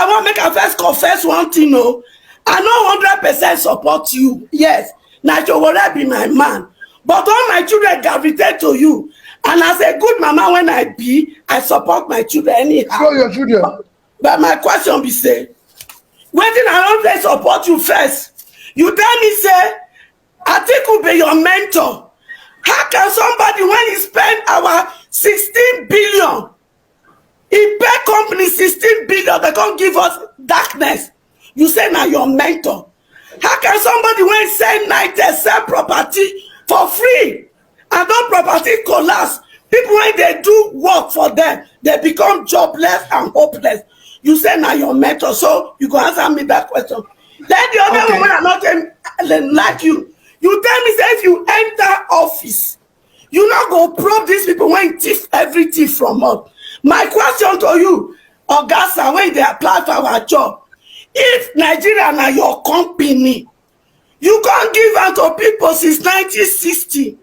I want to make a first confess one thing. No, I know 100% support you. Yes, Najowore be my man. But all my children gravitate to you. And as a good mama, when I support my children anyhow. So your children. But my question be say, wetin I don dey support you first? You tell me say, Atiku be your mentor. How can somebody when he spend our 16 billion, he pay company 16 billion, they can't give us darkness? You say na your mentor. How can somebody when sell night sell property for free and that property collapse? People when they do work for them, they become jobless and hopeless. You say na your mentor, so you go answer me that question. Then the other woman are not like you. You tell me say if you enter office, you not go probe these people when thief everything from us. My question to you, Augusta, when they apply for our job, if Nigeria na your company, you can't give out to people since 1960.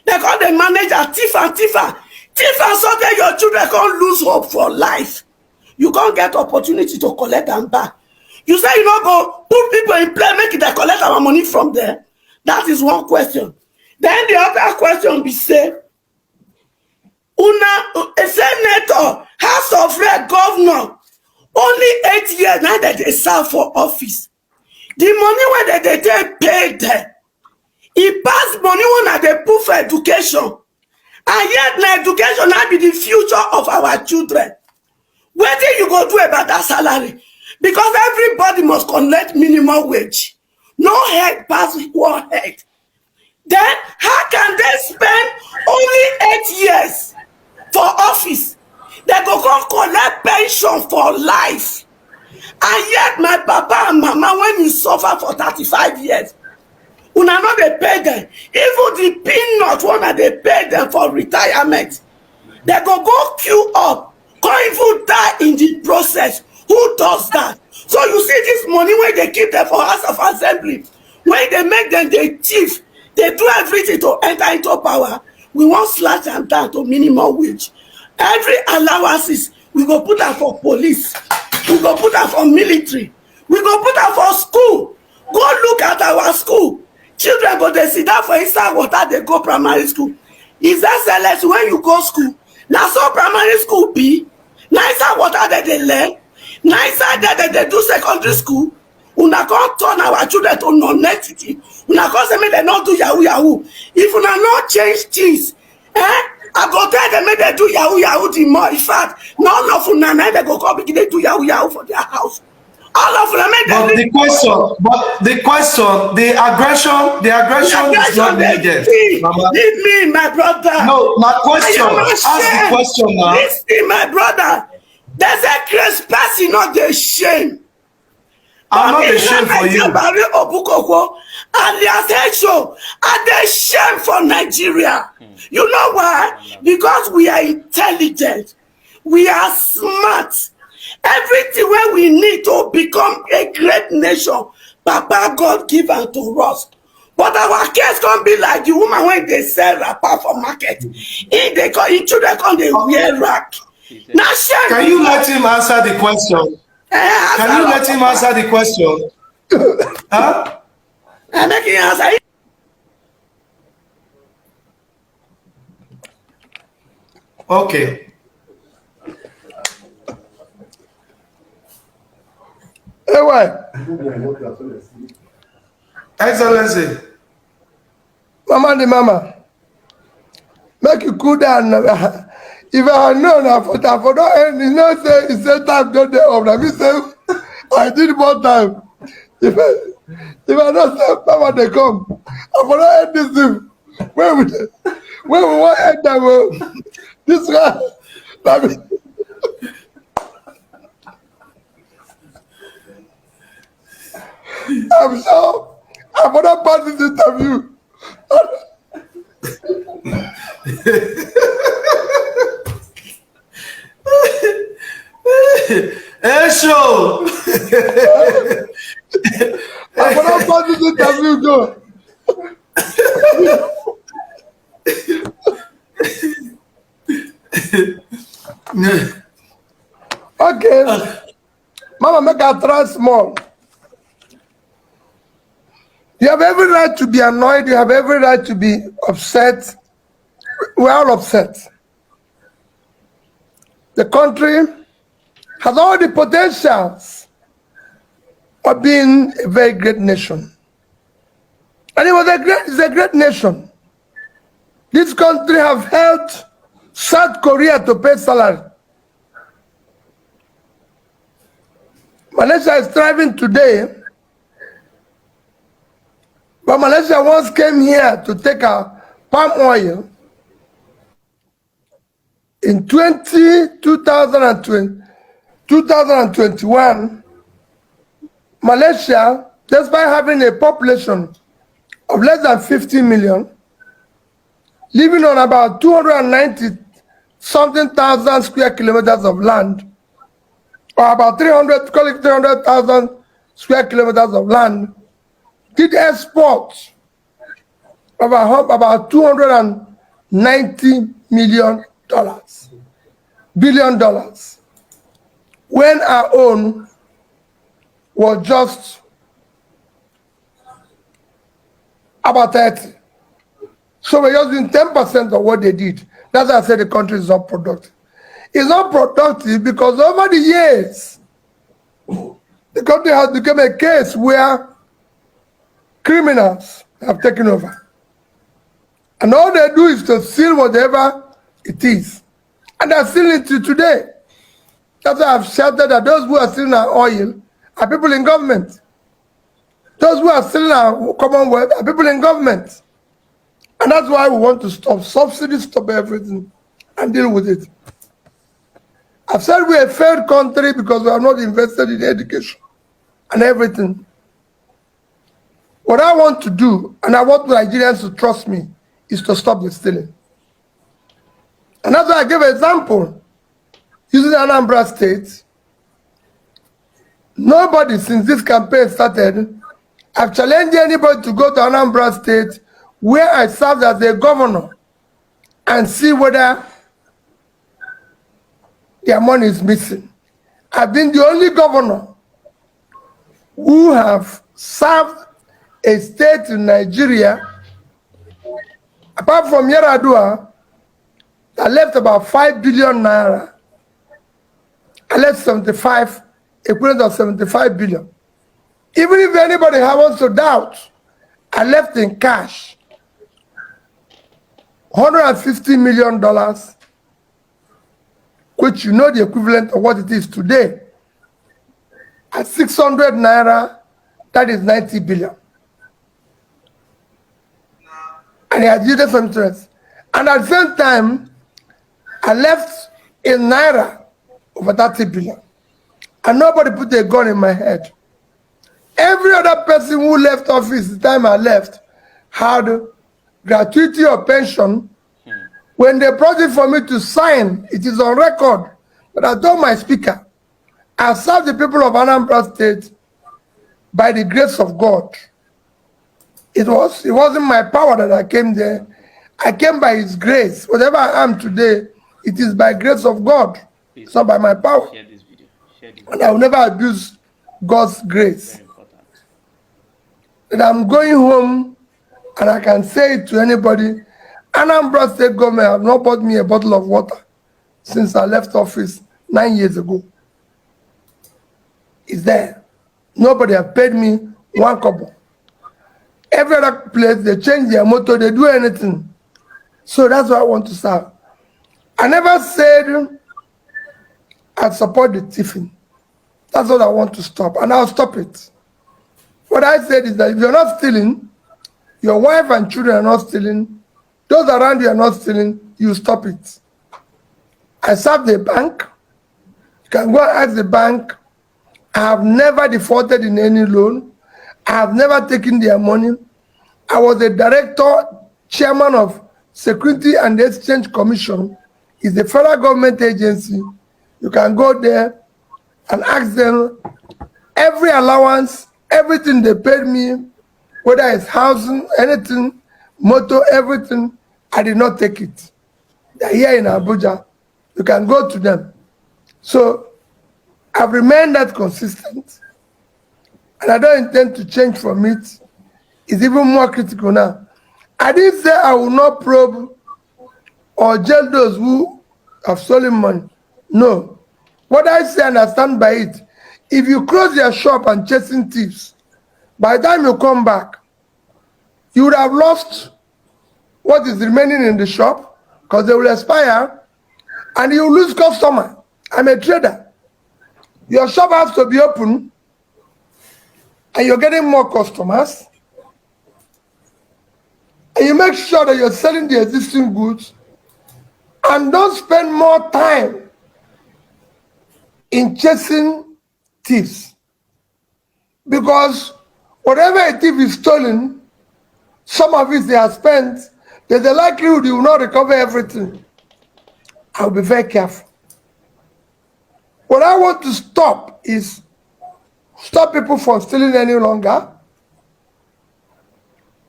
They call the manager thief and so that your children can't lose hope for life. You can't get opportunity to collect them back. You say you not go put people in play, make it they collect our money from there. That is one question. Then the other question be say, a senator, House of Rep, governor, only 8 years now that they serve for office. The money where they pay them, it pass money when they put for education. And yet na education now be the future of our children. What do you go do about that salary? Because everybody must collect minimum wage. No head pass one head. Then how can they spend only 8 years for office? They go come collect pension for life. And yet my papa and mama, when you suffer for 35 years, una no dey pay them. Even the peanut one they pay them for retirement. They go queue up, go even die in the process. Who does that? So you see this money when they keep them for House of Assembly, when they make them they thief, they do everything to enter into power. We want slash them down to minimum wage. Every allowances, we go put them for police. We go put them for military. We go put them for school. Go look at our school. Children go they sit down for inside water, they go primary school. Is that sellers when you go school? Now so primary school be. Now inside water that they learn. Now inside that they do secondary school. Una can't turn our children to non-entity. Una can't say me they not do yahoo yahoo. If una not change things, I go tell them make they do yahoo yahoo the more. In fact, none of una they go come begin they do yahoo yahoo for their house. All of them make them. The aggression is not needed. Leave me, my brother. No, my question. Ask the question now. Listen, my brother. There's a crazy person, not the shame. I'm not ashamed for you. And they shame for Nigeria. You know why? Because we are intelligent. We are smart. Everything where we need to become a great nation, Papa God give unto us. But our case can be like the woman when they sell wrapper for market. If they come into the come, they wear rack. Now, can you let him answer the question? Can you let him answer the question? Huh? I make him answer. Okay. Hey, what? Excellency. Mama. Make you cool down. If I had known, I for don't end. You know, say it's the time don't they up. Let me say, I did more time. If I don't say, Mama, they come. I for don't end this thing. Where we want to end that? This guy. I'm sure I'm gonna pass this interview. Hey, show. I'm gonna pass this interview, go. Okay. Mama, make a try small. You have every right to be annoyed. You have every right to be upset. We're all upset. The country has all the potentials of being a very great nation. And it's a great nation. This country have helped South Korea to pay salary. Malaysia is thriving today, but Malaysia once came here to take our palm oil in 2021. Malaysia, despite having a population of less than 50 million, living on about 290 something thousand square kilometers of land, or about 300,000 square kilometers of land, did export about $290 billion, when our own was just about 30. So we're just doing 10% of what they did. That's why I said the country is not productive. It's not productive because over the years, the country has become a case where criminals have taken over. And all they do is to steal whatever it is. And they're stealing it today. That's why I've shouted that those who are stealing our oil are people in government. Those who are stealing our commonwealth are people in government. And that's why we want to stop subsidies, stop everything, and deal with it. I've said we're a failed country because we are not invested in education and everything. What I want to do, and I want Nigerians to trust me, is to stop the stealing. And that's why I gave an example. Using Anambra State, nobody since this campaign started, I've challenged anybody to go to Anambra State where I served as a governor and see whether their money is missing. I've been the only governor who have served a state in Nigeria, apart from Yaradua, that left about 5 billion naira. I left 75, equivalent of 75 billion. Even if anybody wants to doubt, I left in cash $150 million, which you know the equivalent of what it is today. At 600 naira, that is 90 billion. And he had yielded some interest. And at the same time, I left in naira over 30 billion. And nobody put a gun in my head. Every other person who left office the time I left had gratuity or pension. When they brought it for me to sign, it is on record. But I told my speaker, I served the people of Anambra State by the grace of God. It wasn't my power that I came there. I came by His grace. Whatever I am today, it is by grace of God. It's not by my power. Share this video. Share this video. And I will never abuse God's grace. And I'm going home, and I can say it to anybody. Anambra State government have not bought me a bottle of water since I left office 9 years ago. It's there. Nobody have paid me one kobo. Every other place, they change their motto, they do anything. So that's why I want to serve. I never said I support the thieving. That's what I want to stop, and I'll stop it. What I said is that if you're not stealing, your wife and children are not stealing, those around you are not stealing, you stop it. I serve the bank. You can go and ask the bank. I have never defaulted in any loan. I have never taken their money. I was the director, chairman of Security and Exchange Commission. It's a federal government agency. You can go there and ask them every allowance, everything they paid me, whether it's housing, anything, motor, everything, I did not take it. They're here in Abuja. You can go to them. So I've remained that consistent, and I don't intend to change from it. It's even more critical now. I didn't say I will not probe or jail those who have stolen money. No. What I say and I stand by it, if you close your shop and chasing thieves, by the time you come back, you would have lost what is remaining in the shop because they will expire and you lose customer. I'm a trader. Your shop has to be open and you're getting more customers. And you make sure that you're selling the existing goods and don't spend more time in chasing thieves. Because whatever a thief is stolen, some of it they have spent, there's a likelihood you will not recover everything. I'll be very careful. What I want to stop is stop people from stealing any longer.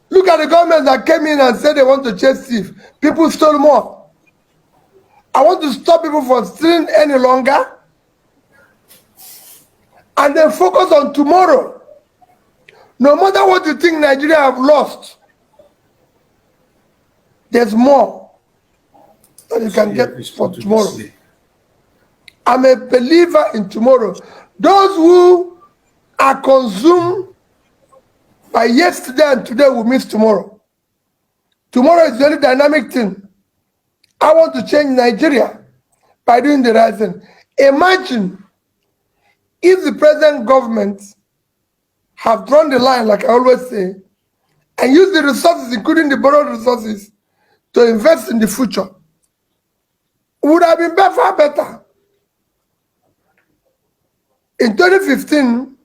Look at the government that came in and said they want to chase thieves. People stole more. I want to stop people from stealing any longer and then focus on tomorrow. No matter what you think Nigeria have lost, there's more that you can get for tomorrow. I'm a believer in tomorrow. Those who are consumed by yesterday and today will miss tomorrow. Tomorrow is the only dynamic thing. I want to change Nigeria by doing the right thing. Imagine if the present government have drawn the line, like I always say, and use the resources, including the borrowed resources, to invest in the future. It would have been far better. In 2015,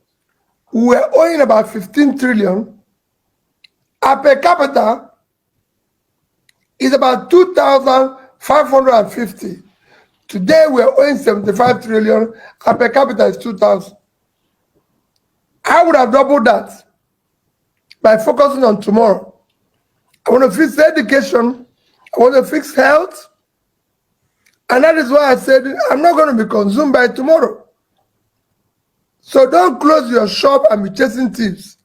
we were owing about 15 trillion. Our per capita is about 2,550. Today, we are owing 75 trillion. Our per capita is 2,000. I would have doubled that by focusing on tomorrow. I want to fix education. I want to fix health. And that is why I said I'm not going to be consumed by tomorrow. So don't close your shop and be chasing thieves.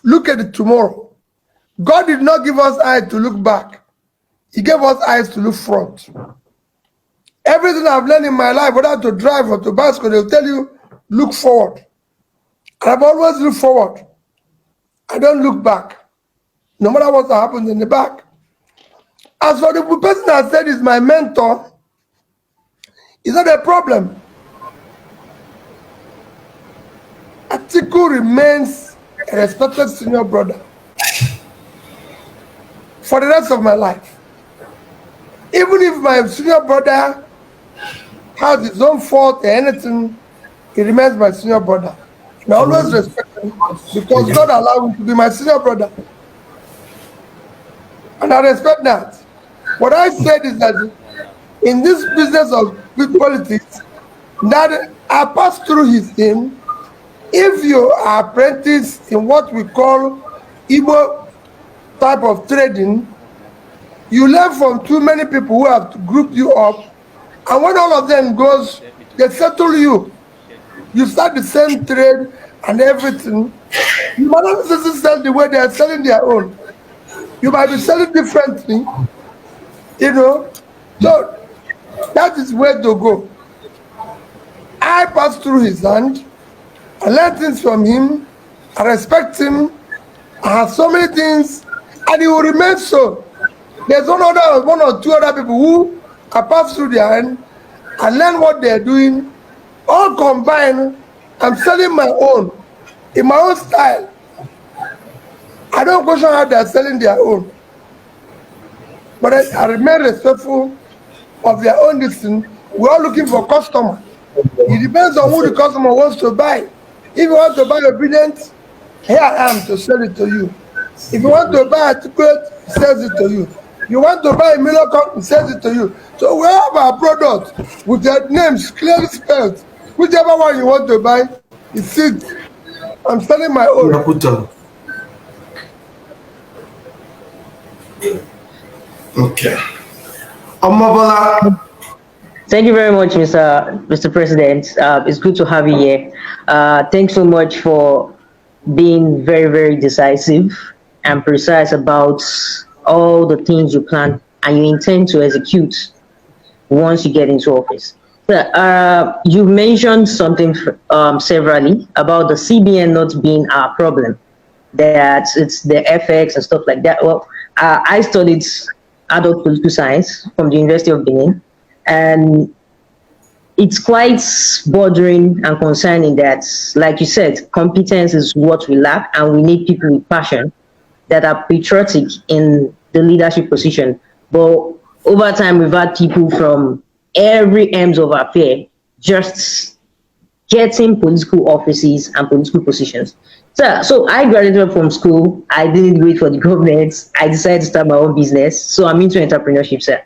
Look at it tomorrow. God did not give us eyes to look back. He gave us eyes to look front. Everything I've learned in my life, whether to drive or to bicycle, they'll tell you, look forward. And I've always looked forward. I don't look back, no matter what happens in the back. As for the person I said is my mentor, it's not a problem. Atiku remains a respected senior brother for the rest of my life. Even if my senior brother has his own fault or anything, he remains my senior brother. I always respect him because God allowed him to be my senior brother. And I respect that. What I said is that in this business of politics, that I pass through him. If you are apprenticed in what we call Igbo type of trading, you learn from too many people who have to group you up, and when all of them goes, they settle you. You start the same trade and everything. You might not necessarily sell the way they are selling their own. You might be selling differently, you know. So that is where to go. I passed through his hand. I learned things from him. I respect him. I have so many things, and he will remain so. There's one or two other people who I pass through their hand. I learn what they're doing. All combined, I'm selling my own, in my own style. I don't question how they're selling their own. But I remain respectful of their own distance. We're all looking for customers. It depends on who the customer wants to buy. If you want to buy obedience, here I am to sell it to you. If you want to buy a ticket, he sells it to you. You want to buy a Milocom, he sells it to you. So we have our product with their names clearly spelled. Whichever one you want to buy, it's it. I'm selling my own. Okay. Omobola, Thank you very much, Mr. President. It's good to have you here. Thanks so much for being very, very decisive and precise about all the things you plan and you intend to execute once you get into office. You mentioned something severally about the CBN not being our problem, that it's the FX and stuff like that. Well, I studied adult political science from the University of Benin, and it's quite bothering and concerning that, like you said, competence is what we lack, and we need people with passion that are patriotic in the leadership position. But over time, we've had people from every ends of our affair just getting political offices and political positions. So I graduated from school. I didn't wait for the government. I decided to start my own business. So I'm into entrepreneurship, sir.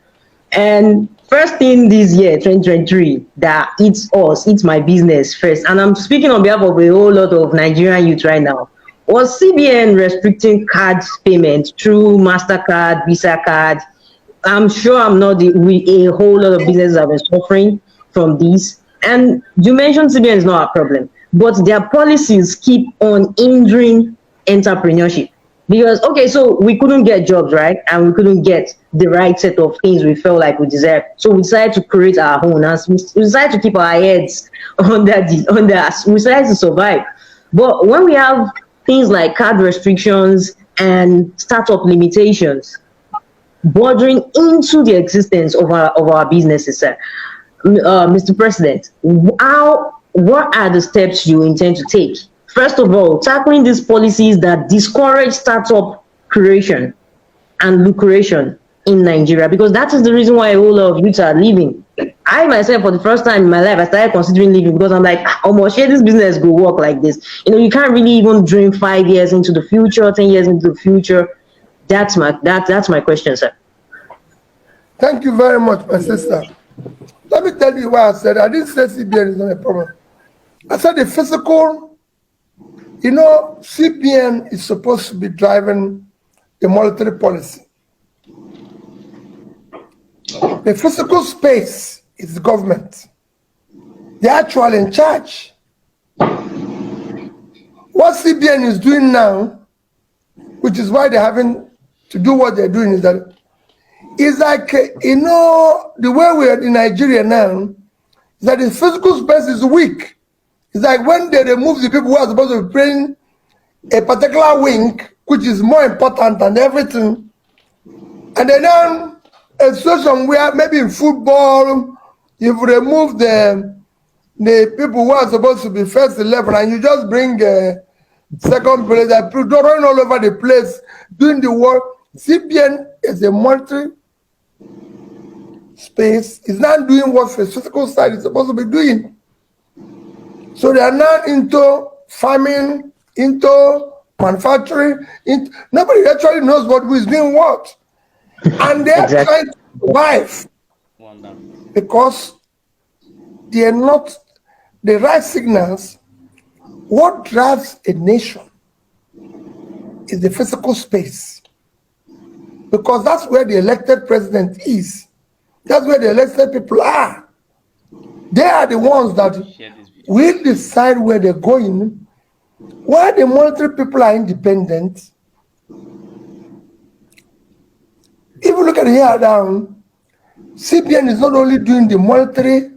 And first thing this year, 2023, that it's my business first. And I'm speaking on behalf of a whole lot of Nigerian youth right now. Was CBN restricting card payment through MasterCard, Visa card? I'm sure I'm not a whole lot of businesses have been suffering from this. And you mentioned CBN is not a problem, but their policies keep on hindering entrepreneurship. Because, okay, so we couldn't get jobs, right? And we couldn't get the right set of things we felt like we deserved. So we decided to create our own. And we decided to keep our heads under us. We decided to survive. But when we have things like card restrictions and startup limitations bordering into the existence of our businesses, Mr. President, what are the steps you intend to take? First of all, tackling these policies that discourage startup creation and lucration in Nigeria, because that is the reason why a whole lot of youths are leaving. I myself, for the first time in my life, I started considering leaving because I'm like, almost share this business go work like this. You know, you can't really even dream 5 years into the future, 10 years into the future. That's my question, sir. Thank you very much, my sister. Let me tell you why I said I didn't say CBN is not a problem. I said the physical. You know, CBN is supposed to be driving the monetary policy. The physical space is the government. They're actually in charge. What CBN is doing now, which is why they're having to do what they're doing, is that it's like, you know, the way we are in Nigeria now, is that the physical space is weak. It's like when they remove the people who are supposed to bring a particular wing, which is more important than everything, and then a situation where maybe in football, you've removed the people who are supposed to be first 11 and you just bring second place, that people run all over the place doing the work. CBN is a monetary space. It's not doing what the physical side is supposed to be doing. So they are not into farming, into manufacturing. Nobody actually knows what is doing what. And they are trying to survive because they are not the right signals. What drives a nation is the physical space, because that's where the elected president is. That's where the elected people are. They are the ones that will decide where they're going. While the monetary people are independent, if you look at here down, CBN is not only doing the monetary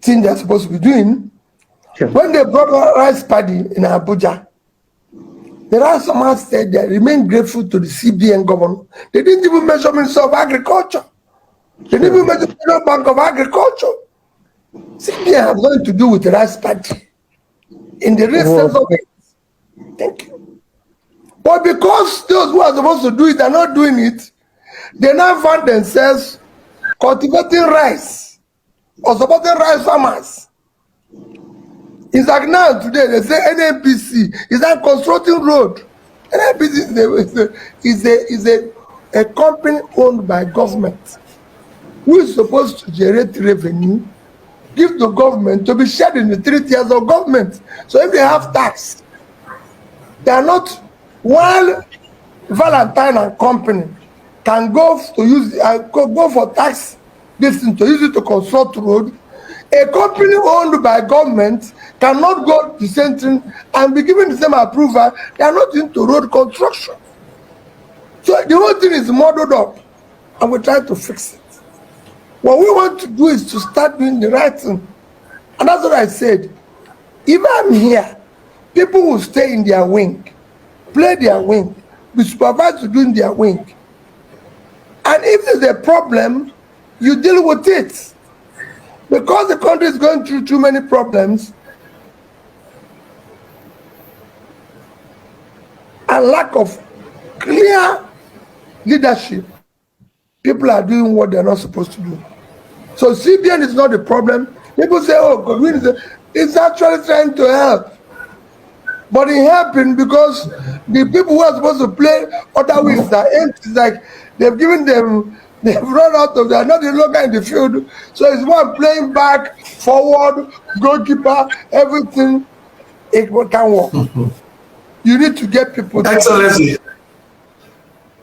thing they're supposed to be doing. Sure. When they brought a rice paddy in Abuja, there are some who said they remain grateful to the CBN governor. They didn't even mention Minister of Agriculture. They didn't even mention the Bank of Agriculture. CBN has nothing to do with the rice paddy in the real sense of it. Thank you. But because those who are supposed to do it are not doing it, they now find themselves cultivating rice or supporting rice farmers. It's like now today they say NNPC is not constructing road. NNPC is a company owned by government who is supposed to generate revenue, give the government to be shared in the 3 tiers of government. So if they have tax, they are not, while Valentine and company can go to use go for tax this thing to use it to construct road. A company owned by government cannot go the same thing and be given the same approval. They are not into road construction. So the whole thing is muddled up, and we're trying to fix it. What we want to do is to start doing the right thing. And that's what I said. If I'm here, people will stay in their wing, play their wing, be supervised to do their wing. And if there's a problem, you deal with it. Because the country is going through too many problems and lack of clear leadership, people are doing what they're not supposed to do. So CBN is not the problem. People say, oh, God, it's actually trying to help. But it happened because the people who are supposed to play other wings are empty. It's like they've run out of, they're not no longer in the field. So it's one playing back, forward, goalkeeper, everything. It can work. You need to get people. Excellency.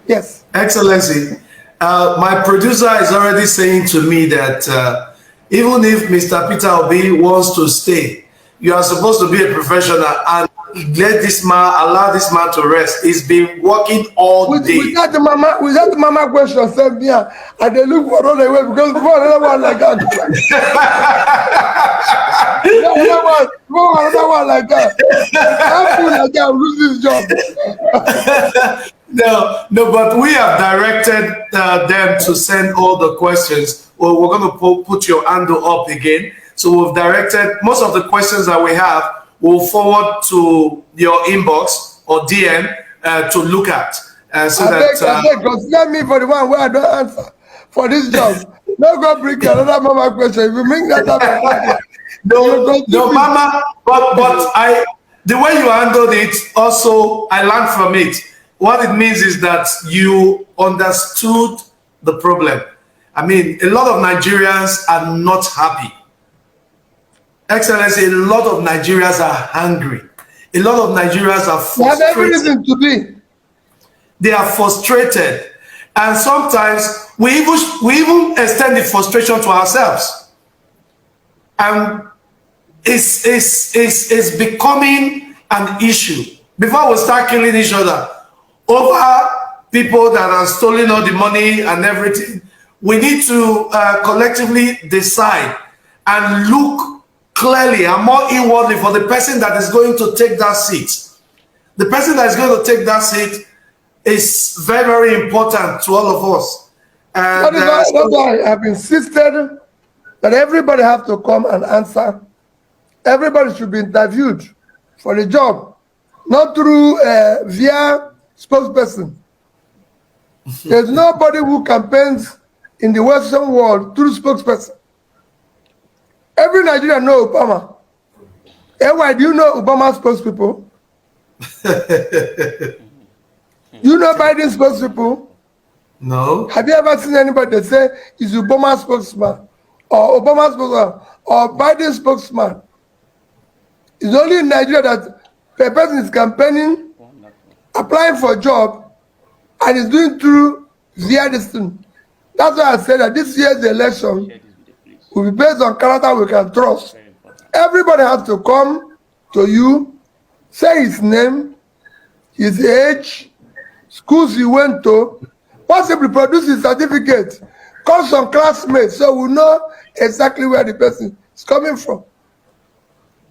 Yes. Excellency, my producer is already saying to me that even if Mr. Peter Obi wants to stay, you are supposed to be a professional and let this man, allow this man to rest. He's been working all day. Without the mama question, said yeah, and they look for another way because before another one like that. another one like that. I feel like I lose this job. No, but we have directed them to send all the questions. Well, we're going to put your handle up again. So we've directed most of the questions that we have. We'll forward to your inbox or DM to look at. So I consider me for the one where I don't answer for this job. No, go bring another mama question. If you bring that up, no, mama. But the way you handled it, also I learned from it. What it means is that you understood the problem. I mean, a lot of Nigerians are not happy. Excellency, a lot of Nigerians are hungry. A lot of Nigerians are frustrated. They have every reason to be. They are frustrated. And sometimes we even extend the frustration to ourselves. And it's becoming an issue. Before we start killing each other over people that are stealing all the money and everything, we need to collectively decide and look clearly and more inwardly for the person that is going to take that seat. The person that is going to take that seat is very, very important to all of us. And that's why I've insisted that everybody have to come and answer. Everybody should be interviewed for the job, not through via spokesperson. There's nobody who campaigns in the Western world through spokesperson. Every Nigerian knows Obama. And why do you know Obama's spokespeople? You know Biden's spokespeople? No. Have you ever seen anybody that say is Obama's spokesman or Obama's spokesman or Biden's spokesman? It's only in Nigeria that the person is campaigning, applying for a job, and is doing through via this thing. That's why I said that this year's election will be based on character we can trust. Everybody has to come to you, say his name, his age, schools he went to, possibly produce his certificate, call some classmates so we know exactly where the person is coming from.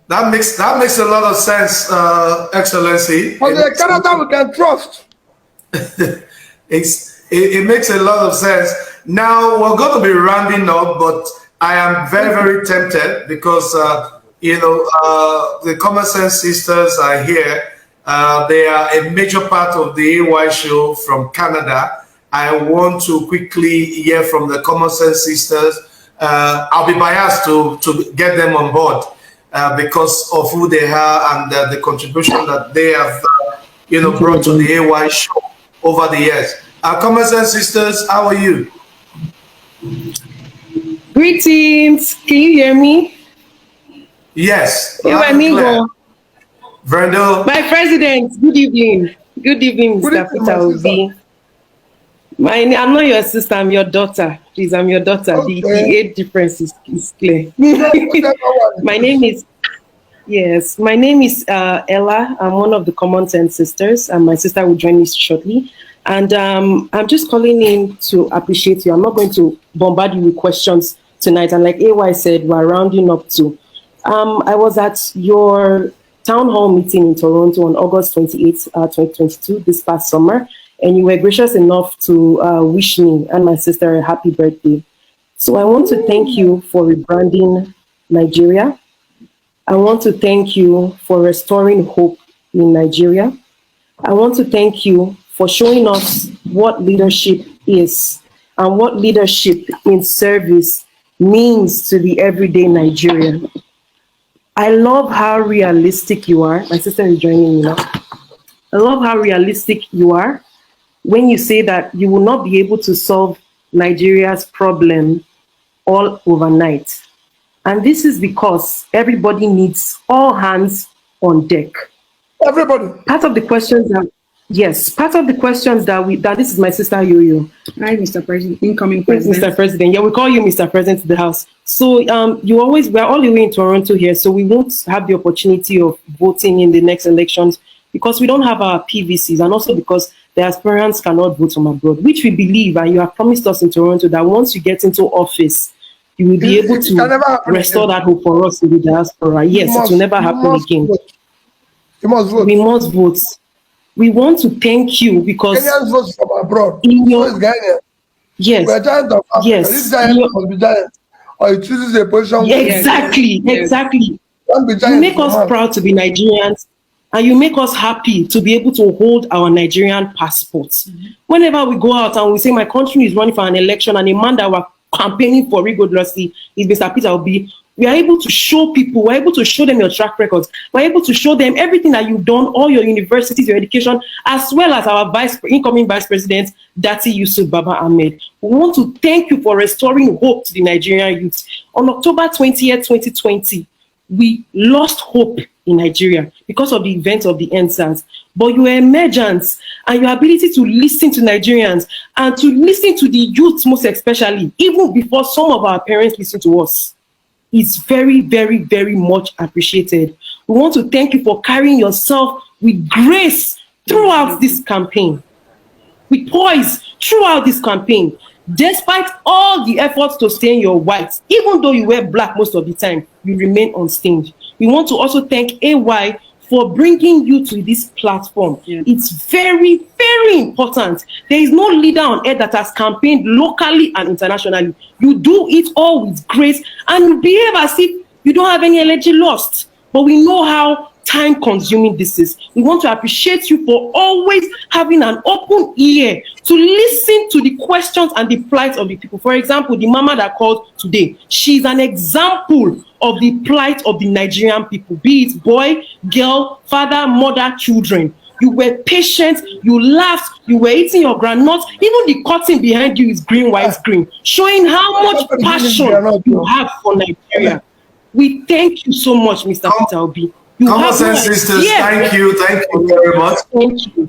That makes a lot of sense, Excellency. For the character we can trust. It makes a lot of sense. Now we're going to be rounding up, but I am very, very tempted because the Common Sense Sisters are here. They are a major part of the AY show from Canada. I want to quickly hear from the Common Sense Sisters. I'll be biased to get them on board because of who they are and the contribution that they have brought to the AY show over the years. Common Sense Sisters, how are you? Greetings. Can you hear me? Yes. You amigo. Brando. My president. Good evening. Good evening, Mr. Peter Obi. I'm not your sister, I'm your daughter. Please, I'm your daughter. The Okay. age difference is clear. Whichever one My it is. name is Yes, my name is Ella. I'm one of the Common Sense sisters, and my sister will join me shortly. And I'm just calling in to appreciate you. I'm not going to bombard you with questions tonight. And like AY said, we're rounding up to. I was at your town hall meeting in Toronto on August 28th, 2022, this past summer, and you were gracious enough to wish me and my sister a happy birthday. So I want to thank you for rebranding Nigeria. I want to thank you for restoring hope in Nigeria. I want to thank you for showing us what leadership is and what leadership in service means to the everyday Nigerian. I love how realistic you are. My sister is joining me now. I love how realistic you are when you say that you will not be able to solve Nigeria's problem all overnight. And this is because everybody needs all hands on deck. Everybody. Part of the questions that part of the questions that this is my sister Yo-Yo. Hi, Mr. President, incoming Yes, president. Mr. President. Yeah, we call you Mr. President to the House. So we're all the way in Toronto here, so we won't have the opportunity of voting in the next elections because we don't have our PVCs, and also because the aspirants cannot vote from abroad, which we believe, and you have promised us in Toronto that once you get into office, you will be able It can never to happen restore again. that hope for us in the diaspora. Yes, it will never You happen must again. vote. You must vote. We must vote. We want to thank you because Kenyans vote from abroad. in So your is Ghana. yes, We're giant of Africa. yes, This giant must be giant. Or it chooses a position yeah, where it exactly, Yes. exactly. can't be You giant. make us proud to be Nigerians, and you make us happy to be able to hold our Nigerian passports. Whenever we go out and we say my country is running for an election, and a man that we're campaigning for rigorously is Mr. Peter Obi, we are able to show people, we're able to show them your track records, we're able to show them everything that you've done, all your universities, your education, as well as our incoming vice president, Dati Yusuf Baba Ahmed. We want to thank you for restoring hope to the Nigerian youth. On October 20th, 2020, we lost hope in Nigeria because of the events of the NSAS. But your emergence and your ability to listen to Nigerians and to listen to the youth most especially, even before some of our parents listen to us, is very, very, very much appreciated. We want to thank you for carrying yourself with grace throughout this campaign, with poise throughout this campaign. Despite all the efforts to stain your white, even though you wear black most of the time, you remain unstained. We want to also thank AY for bringing you to this platform. Yeah. It's very, very important. There is no leader on earth that has campaigned locally and internationally. You do it all with grace, and you behave as if you don't have any energy lost. But we know how time consuming this is. We want to appreciate you for always having an open ear to listen to the questions and the plight of the people. For example, the mama that called today, she's an example of the plight of the Nigerian people, be it boy, girl, father, mother, children. You were patient, you laughed, you were eating your groundnuts. Even the curtain behind you is green, white, green, showing how much passion you have for Nigeria. We thank you so much, Mr. Peter Obi. Common Sense sisters, thank you very much. Thank you.